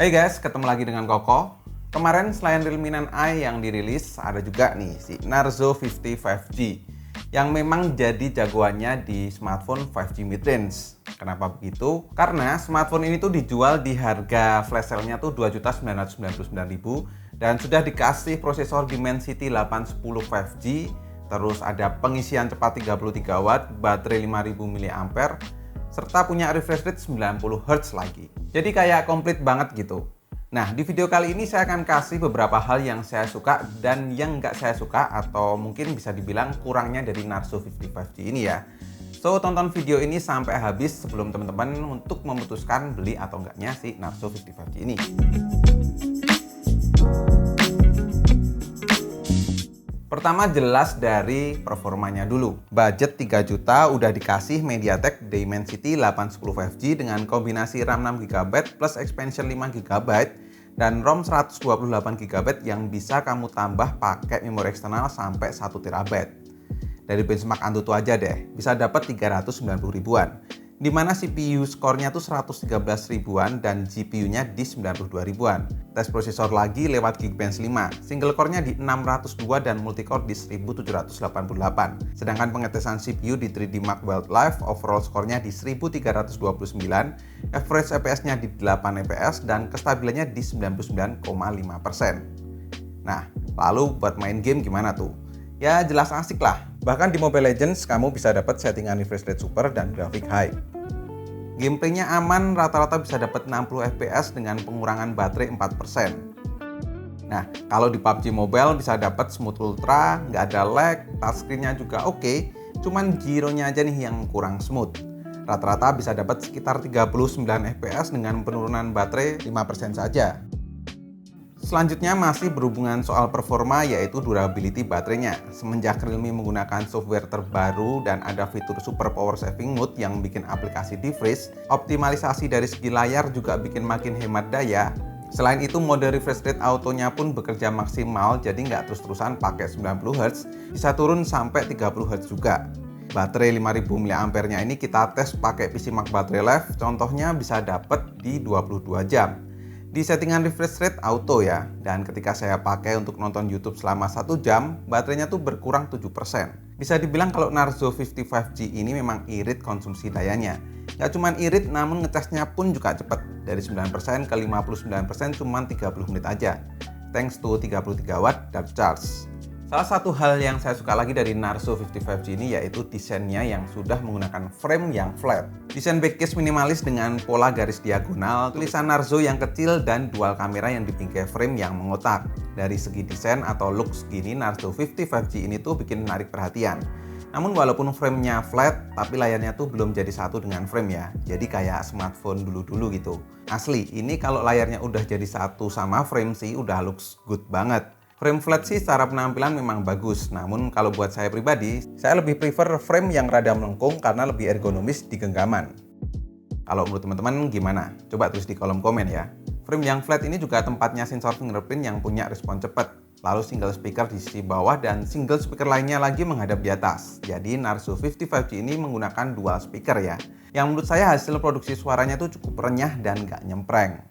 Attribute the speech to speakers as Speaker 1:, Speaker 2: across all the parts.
Speaker 1: Hai guys, ketemu lagi dengan Koko. Kemarin selain Realme 9i yang dirilis, ada juga nih si Narzo 50 5G yang memang jadi jagoannya di smartphone 5G mid-range. Kenapa begitu? Karena smartphone ini tuh dijual di harga flash sale-nya tuh 2.999.000 dan sudah dikasih prosesor Dimensity 810 5G, terus ada pengisian cepat 33 watt, baterai 5000 mAh, serta punya refresh rate 90 Hz lagi. Jadi kayak komplit banget gitu. Nah, di video kali ini saya akan kasih beberapa hal yang saya suka dan yang nggak saya suka atau mungkin bisa dibilang kurangnya dari Narzo 50 5G ini ya. So, tonton video ini sampai habis sebelum teman-teman untuk memutuskan beli atau enggaknya si Narzo 50 5G ini. Pertama jelas dari performanya dulu. Budget 3 juta udah dikasih MediaTek Dimensity 810 5G dengan kombinasi RAM 6GB plus expansion 5GB dan ROM 128GB yang bisa kamu tambah pakai memori eksternal sampai 1TB. Dari benchmark Antutu aja deh, bisa dapat 390 ribuan. Dimana CPU skornya tuh 113 ribuan dan GPU-nya di 92 ribuan. Tes prosesor lagi lewat Geekbench 5, single core-nya di 602 dan multicore di 1788. Sedangkan pengetesan CPU di 3D Mark Wildlife, overall skornya di 1329, average FPS-nya di 8 fps dan kestabilannya di 99,5%. Nah, lalu buat main game gimana tuh? Ya jelas asik lah. Bahkan di Mobile Legends kamu bisa dapat settingan refresh rate super dan grafik high. Gameplaynya aman, rata-rata bisa dapat 60 fps dengan pengurangan baterai 4%. Nah, kalau di PUBG Mobile bisa dapat smooth ultra, nggak ada lag, touchscreen-nya juga oke, cuman gyro-nya aja nih yang kurang smooth. Rata-rata bisa dapat sekitar 39 fps dengan penurunan baterai 5% saja. Selanjutnya masih berhubungan soal performa yaitu durability baterainya. Semenjak Realme menggunakan software terbaru dan ada fitur super power saving mode yang bikin aplikasi di-freeze, optimalisasi dari segi layar juga bikin makin hemat daya. Selain itu mode refresh rate autonya pun bekerja maksimal, jadi nggak terus-terusan pakai 90 Hz, bisa turun sampai 30 Hz juga. Baterai 5000 mAh-nya ini kita tes pakai PC Mark Battery Life, contohnya bisa dapat di 22 jam. Di settingan refresh rate auto ya, dan ketika saya pakai untuk nonton YouTube selama 1 jam, baterainya tuh berkurang 7%. Bisa dibilang kalau Narzo 50 5G ini memang irit konsumsi dayanya. Gak cuman irit, namun ngecasnya pun juga cepat. Dari 9% ke 59% cuman 30 menit aja. Thanks to 33 watt dark charge. Salah satu hal yang saya suka lagi dari Narzo 50 5G ini yaitu desainnya yang sudah menggunakan frame yang flat. Desain backcase minimalis dengan pola garis diagonal, tulisan Narzo yang kecil dan dual kamera yang di bingkai frame yang mengotak. Dari segi desain atau look segini, Narzo 50 5G ini tuh bikin menarik perhatian. Namun walaupun framenya flat, tapi layarnya tuh belum jadi satu dengan frame ya. Jadi kayak smartphone dulu-dulu gitu. Asli, ini kalau layarnya udah jadi satu sama frame sih udah looks good banget. Frame flat sih secara penampilan memang bagus, namun kalau buat saya pribadi, saya lebih prefer frame yang rada melengkung karena lebih ergonomis di genggaman. Kalau menurut teman-teman gimana? Coba tulis di kolom komen ya. Frame yang flat ini juga tempatnya sensor fingerprint yang punya respon cepat. Lalu single speaker di sisi bawah dan single speaker lainnya lagi menghadap di atas. Jadi Narzo 50 5G ini menggunakan dual speaker ya. Yang menurut saya hasil produksi suaranya tuh cukup renyah dan gak nyempreng.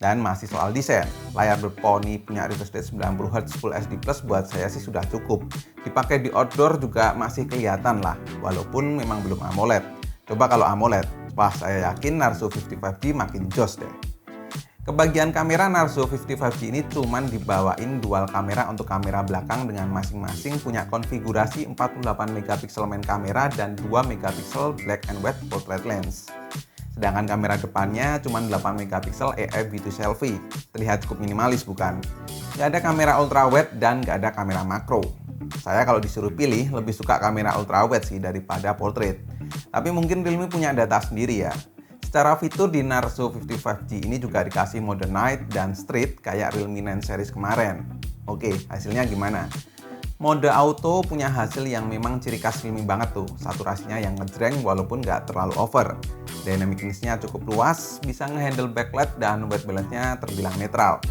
Speaker 1: Dan masih soal desain, layar berponi punya refresh rate 90 Hz Full HD Plus buat saya sih sudah cukup. Dipakai di outdoor juga masih kelihatan lah, walaupun memang belum AMOLED. Coba kalau AMOLED, wah saya yakin Narzo 50 5G makin jos deh. Kebagian kamera Narzo 50 5G ini cuman dibawain dual kamera untuk kamera belakang dengan masing-masing punya konfigurasi 48 megapiksel main kamera dan 2 megapiksel black and white portrait lens. Sedangkan kamera depannya cuma 8 megapiksel EF V2 selfie. Terlihat cukup minimalis bukan? Nggak ada kamera ultra wide dan nggak ada kamera makro. Saya kalau disuruh pilih lebih suka kamera ultra wide sih daripada portrait. Tapi mungkin Realme punya data sendiri ya. Secara fitur di Narzo 50 5G ini juga dikasih mode night dan street kayak Realme 9 series kemarin. Oke, hasilnya gimana? Mode auto punya hasil yang memang ciri khas Realme banget tuh. Saturasinya yang ngejreng walaupun nggak terlalu over. Dynamic range-nya cukup luas, bisa ngehandle backlight dan white balance-nya terbilang netral.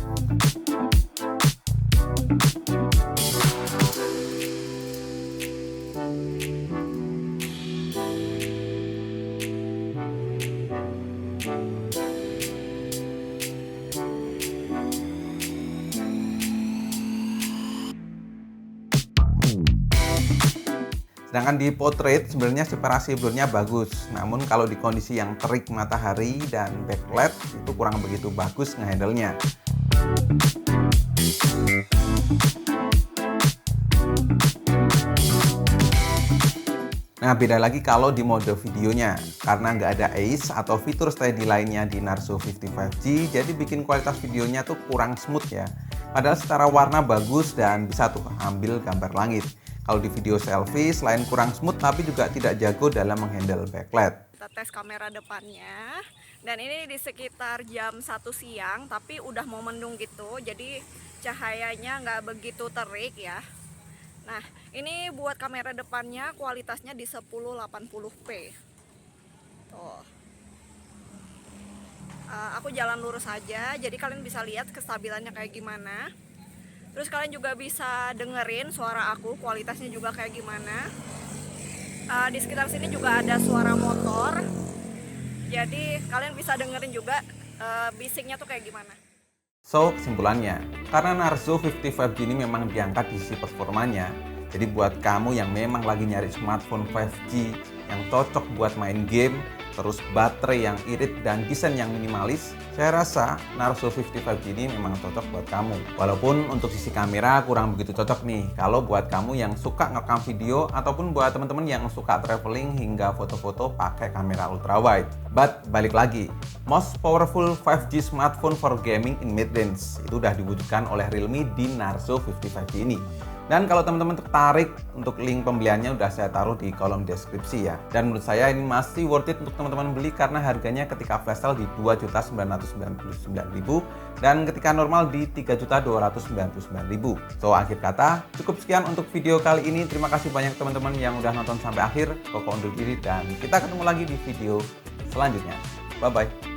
Speaker 1: Sedangkan di portrait sebenarnya separasi blurnya bagus, namun kalau di kondisi yang terik matahari dan backlight itu kurang begitu bagus ngehandle-nya. Nah, beda lagi kalau di mode videonya, karena nggak ada ACE atau fitur steady lainnya di Narzo 55G, jadi bikin kualitas videonya tuh kurang smooth ya. Padahal secara warna bagus dan bisa tuh ambil gambar langit. Kalau di video selfie, selain kurang smooth tapi juga tidak jago dalam menghandle backlight.
Speaker 2: Kita tes kamera depannya, dan ini di sekitar jam 1 siang, tapi udah mau mendung gitu, jadi cahayanya nggak begitu terik ya. Nah, ini buat kamera depannya kualitasnya di 1080p. Tuh. Aku jalan lurus aja, jadi kalian bisa lihat kestabilannya kayak gimana. Terus kalian juga bisa dengerin suara aku, kualitasnya juga kayak gimana. Di sekitar sini juga ada suara motor, jadi kalian bisa dengerin juga bisiknya tuh kayak gimana.
Speaker 1: So, kesimpulannya, karena Narzo 55G ini memang diangkat di sisi performanya, jadi buat kamu yang memang lagi nyari smartphone 5G yang cocok buat main game, terus baterai yang irit dan desain yang minimalis, saya rasa Narzo 55G ini memang cocok buat kamu. Walaupun untuk sisi kamera kurang begitu cocok nih, kalau buat kamu yang suka ngerekam video ataupun buat teman-teman yang suka traveling hingga foto-foto pakai kamera ultrawide. But balik lagi, most powerful 5G smartphone for gaming in mid-range itu udah diwujudkan oleh Realme di Narzo 55G ini. Dan kalau teman-teman tertarik, untuk link pembeliannya udah saya taruh di kolom deskripsi ya. Dan menurut saya ini masih worth it untuk teman-teman beli karena harganya ketika flash sale di 2.999.000 dan ketika normal di 3.299.000. So, akhir kata, cukup sekian untuk video kali ini. Terima kasih banyak teman-teman yang udah nonton sampai akhir. Koko undur diri dan kita ketemu lagi di video selanjutnya. Bye-bye.